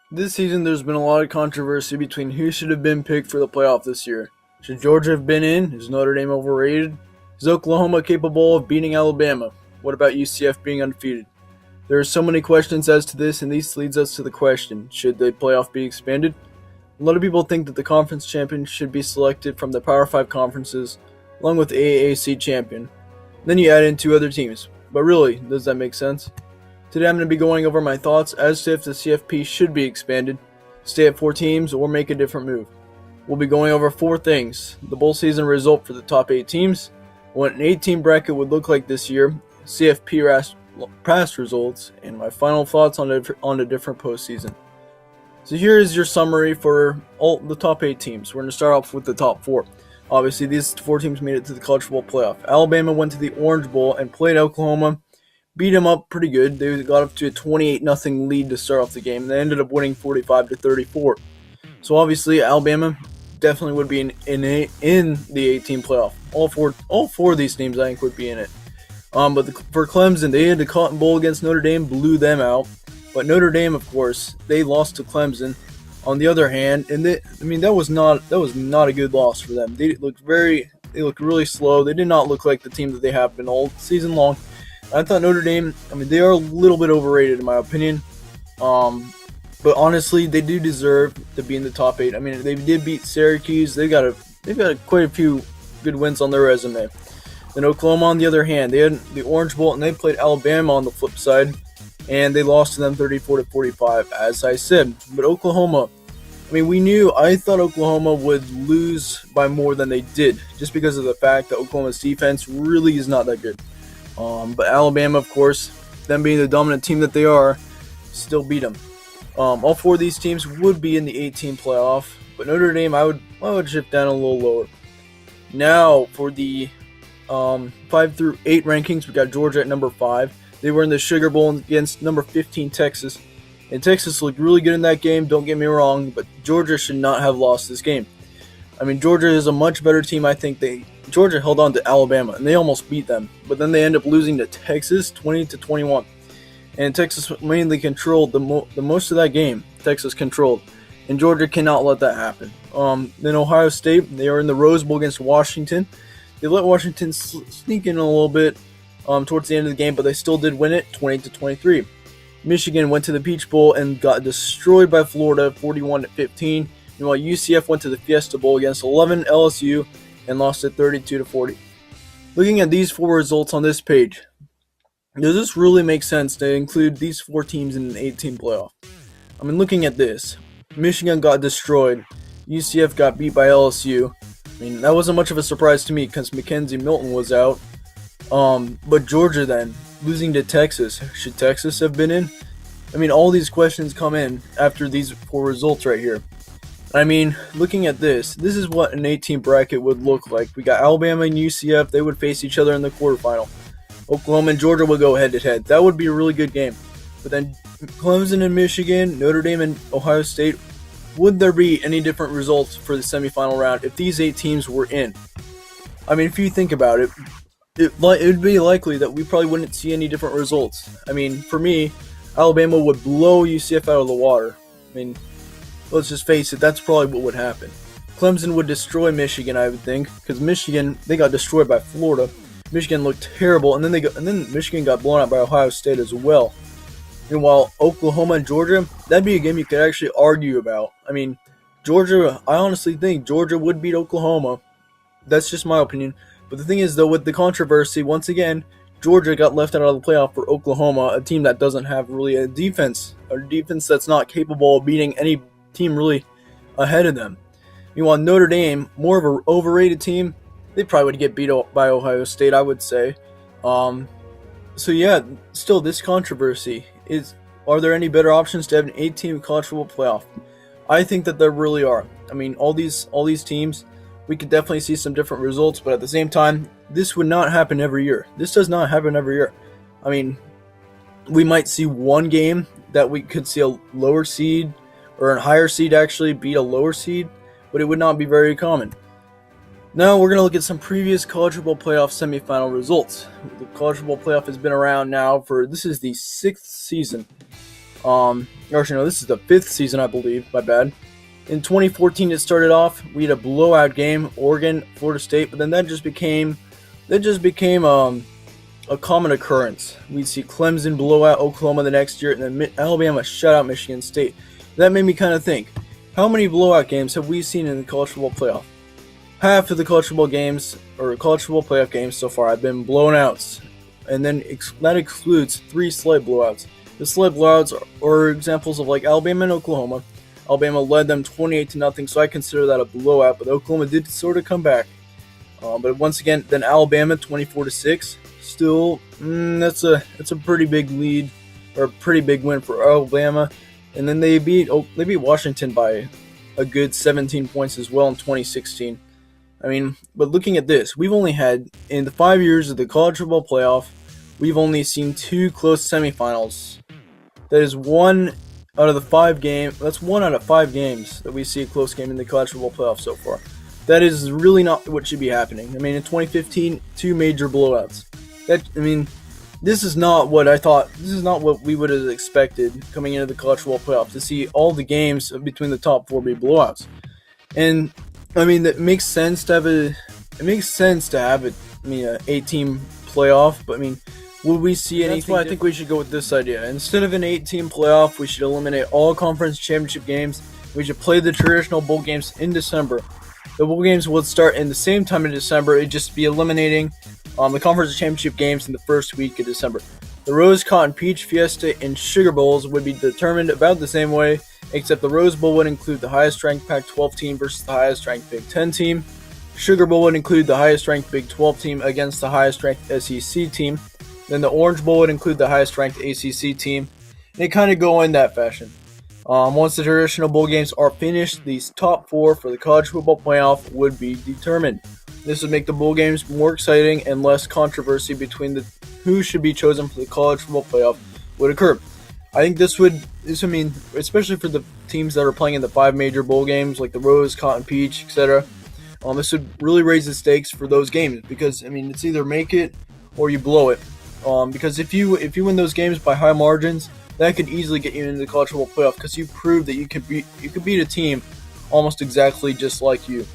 This season, there's been a lot of controversy between who should have been picked for the playoff this year. Should Georgia have been in? Is Notre Dame overrated? Is Oklahoma capable of beating Alabama? What about UCF being undefeated? There are so many questions as to this, and this leads us to the question, should the playoff be expanded? A lot of people think that the conference champion should be selected from the Power 5 conferences, along with the AAC champion. Then you add in two other teams. But really, does that make sense? Today I'm going to be going over my thoughts as to if the CFP should be expanded, stay at 4 teams, or make a different move. We'll be going over 4 things: the bowl season result for the top 8 teams, what an 8-team bracket would look like this year, CFP past results, and my final thoughts on the different postseason. So here is your summary for all the top 8 teams. We're going to start off with the top 4. Obviously, these 4 teams made it to the College Football Playoff. Alabama went to the Orange Bowl and played Oklahoma, beat them up pretty good. They got up to a 28-0 lead to start off the game. They ended up winning 45-34. So obviously, Alabama definitely would be in the 8-team playoff. All four of these teams, I think, would be in it. For Clemson, they had the Cotton Bowl against Notre Dame, blew them out. But Notre Dame, of course, they lost to Clemson. On the other hand, that was not a good loss for them. They looked really slow. They did not look like the team that they have been all season long. I thought Notre Dame, they are a little bit overrated in my opinion. But honestly, they do deserve to be in the top 8. They did beat Syracuse. They've got quite a few good wins on their resume. Then Oklahoma, on the other hand, they had the Orange Bowl and they played Alabama on the flip side, and they lost to them 34-45, as I said. But Oklahoma, I thought Oklahoma would lose by more than they did, just because of the fact that Oklahoma's defense really is not that good. But Alabama, of course, them being the dominant team that they are, still beat them. All 4 of these teams would be in the 8-team playoff, but Notre Dame, I would shift down a little lower. Now, for the 5 through 8 rankings, we got Georgia at number 5. They were in the Sugar Bowl against number 15 Texas, and Texas looked really good in that game. Don't get me wrong, but Georgia should not have lost this game. Georgia is a much better team. I think Georgia held on to Alabama, and they almost beat them. But then they end up losing to Texas 20-21. And Texas mainly controlled the most of that game. Texas controlled. And Georgia cannot let that happen. Then Ohio State, they are in the Rose Bowl against Washington. They let Washington sneak in a little bit towards the end of the game, but they still did win it 20-23. Michigan went to the Peach Bowl and got destroyed by Florida 41-15. Meanwhile, UCF went to the Fiesta Bowl against 11 LSU and lost it 32-40. Looking at these 4 results on this page, does this really make sense to include these 4 teams in an 8-team playoff? Looking at this, Michigan got destroyed. UCF got beat by LSU. That wasn't much of a surprise to me because Mackenzie Milton was out. But Georgia then, losing to Texas. Should Texas have been in? All these questions come in after these 4 results right here. Looking at this is what an 8-team bracket would look like. We got Alabama and UCF. They would face each other in the quarterfinal. Oklahoma and Georgia would go head-to-head. That would be a really good game. But then Clemson and Michigan, Notre Dame and Ohio State, would there be any different results for the semifinal round if these 8 teams were in? If you think about it, it would be likely that we probably wouldn't see any different results. For me, Alabama would blow UCF out of the water. Let's just face it, that's probably what would happen. Clemson would destroy Michigan, I would think, because Michigan, they got destroyed by Florida. Michigan looked terrible, and then Michigan got blown out by Ohio State as well. Meanwhile, Oklahoma and Georgia, that'd be a game you could actually argue about. Georgia, I honestly think Georgia would beat Oklahoma. That's just my opinion. But the thing is, though, with the controversy, once again, Georgia got left out of the playoff for Oklahoma, a team that doesn't have really a defense that's not capable of beating any team really ahead of them. Meanwhile, Notre Dame, more of an overrated team, they probably would get beat by Ohio State, I would say. So yeah, still this controversy is: are there any better options to have an 8-team college football playoff? I think that there really are. All these teams, we could definitely see some different results, but at the same time, this would not happen every year. This does not happen every year. We might see one game that we could see a lower seed or a higher seed actually beat a lower seed, but it would not be very common. Now we're going to look at some previous college football playoff semifinal results. The college football playoff has been around now this is the 6th season. Actually, no, this is the 5th season, I believe. My bad. In 2014, it started off. We had a blowout game, Oregon, Florida State, but then that just became a common occurrence. We'd see Clemson blow out Oklahoma the next year, and then Alabama shut out Michigan State. That made me kind of think, how many blowout games have we seen in the college football playoff? Half of the college football games, or college football playoff games so far, have been blown outs, and then that excludes 3 slight blowouts. The slight blowouts are examples of like Alabama and Oklahoma. Alabama led them 28-0, so I consider that a blowout, but Oklahoma did sort of come back. But once again, then Alabama 24-6. Still, that's a pretty big lead, or a pretty big win for Alabama. And then they beat Washington by a good 17 points as well in 2016. I mean, but looking at this, we've only had, in the 5 years of the college football playoff, we've only seen 2 close semifinals. That is one out of 5 games that we see a close game in the college football playoff so far. That is really not what should be happening. I mean, in 2015, 2 major blowouts. This is not what I thought. This is not what we would have expected coming into the college football playoff, to see all the games between the top 4 be blowouts. And I mean, it makes sense to have an 8-team playoff. But I mean, would we see anything? That's why I think we should go with this idea. Instead of an 8-team playoff, we should eliminate all conference championship games. We should play the traditional bowl games in December. The bowl games would start in the same time in December. It'd just be eliminating the conference championship games in the first week of December. The Rose, Cotton, Peach, Fiesta, and Sugar Bowls would be determined about the same way, except the Rose Bowl would include the highest-ranked Pac-12 team versus the highest-ranked Big Ten team. Sugar Bowl would include the highest-ranked Big 12 team against the highest-ranked SEC team. Then the Orange Bowl would include the highest-ranked ACC team. And they kind of go in that fashion. Once the traditional bowl games are finished, these top 4 for the college football playoff would be determined. This would make the bowl games more exciting, and less controversy between who should be chosen for the college football playoff would occur. I think especially for the teams that are playing in the 5 major bowl games, like the Rose, Cotton, Peach, etc. This would really raise the stakes for those games, because it's either make it or you blow it. Because if you win those games by high margins, that could easily get you into the college football playoff, because you proved that you could beat a team almost exactly just like you.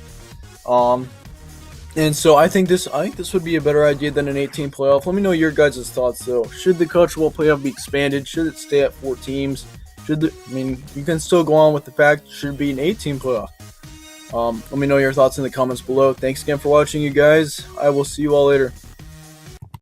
And so I think this would be a better idea than an 8-team playoff. Let me know your guys' thoughts though. Should the college football playoff be expanded? Should it stay at 4 teams? You can still go on with the fact it should be an 8-team playoff. Let me know your thoughts in the comments below. Thanks again for watching, you guys. I will see you all later.